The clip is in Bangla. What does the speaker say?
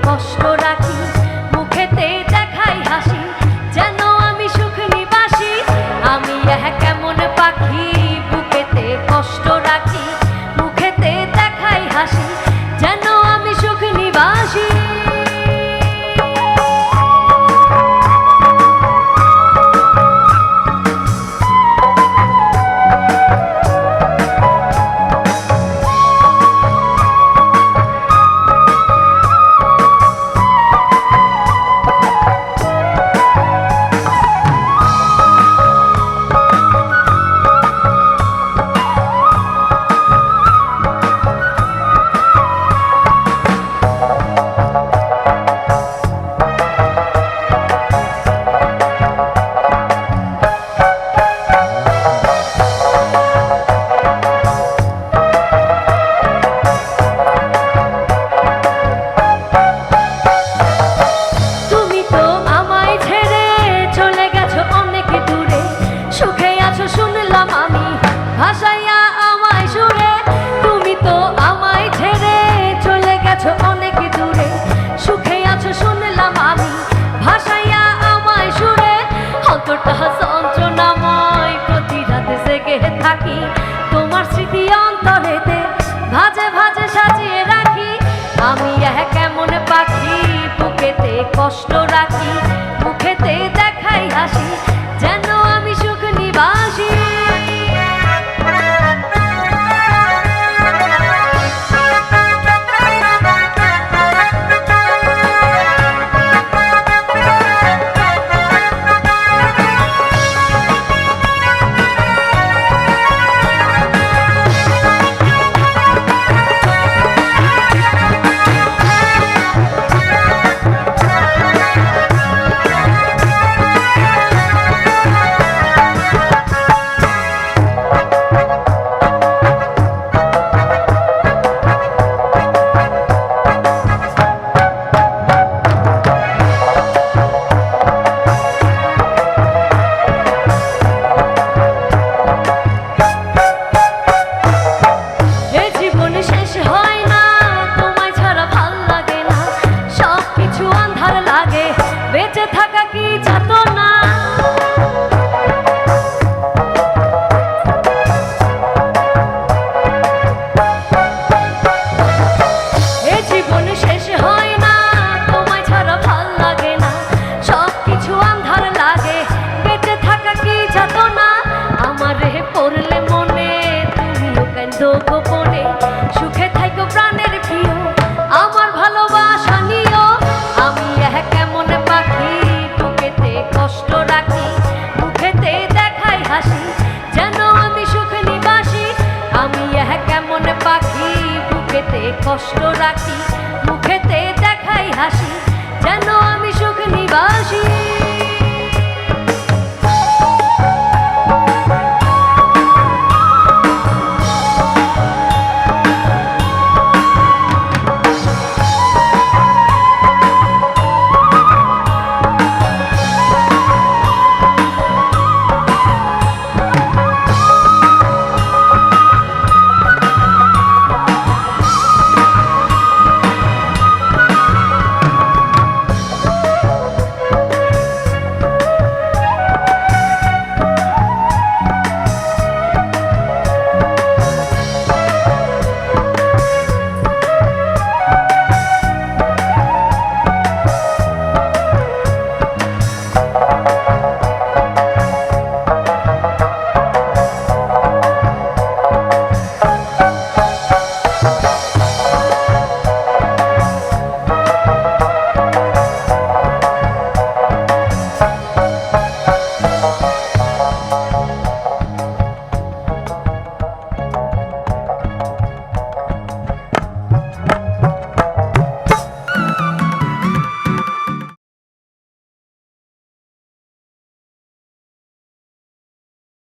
কষ্ট রাখি মুখেতে দেখাই হাসি, যেন আমি সুখ নিবাসী। আমি কেমন পাখি বুকেতে কষ্ট রাখি মুখেতে দেখাই হাসি, যেন আমি সুখ নিবাসী। শুনলাম আমি ভাসাইয়া আমায় সুরে, তুমি তো আমায় ছেড়ে চলে গেছো অনেক দূরে। সুখে আছো শুনলাম আমি ভাসাইয়া আমায় সুরে, অন্তরটা যন্ত্রণাময় প্রতি রাতে জেগে থাকি। তোমার স্মৃতি অন্তরেতে ভাজে ভাজে সাজিয়ে রাখি। আমি কেমন পাখি বুকেতে কষ্ট রাখি মুখেতে দেখাই হাসি, যেন আমি সুখ নিবাসী। বেঁচে থাকা কি যাতনা, এ জীবন শেষ হয় না তোমায় ছাড়া ভাল লাগে না। সবকিছু আন্ধার লাগে বেঁচে থাকা কি যাতনা। আমারে পড়লে মনে তুমিও কান্দো গোপনে, সুখে থাকো প্রাণের প্রিয় আমার ভালোবাসা নিও। আমি কেমন পাখি বুকেতে কষ্ট রাখি মুখেতে দেখাই হাসি, যেন আমি সুখ নিবাসী। আমি কেমন পাখি বুকেতে কষ্ট রাখি মুখেতে দেখাই হাসি, যেন আমি সুখ নিবাসী।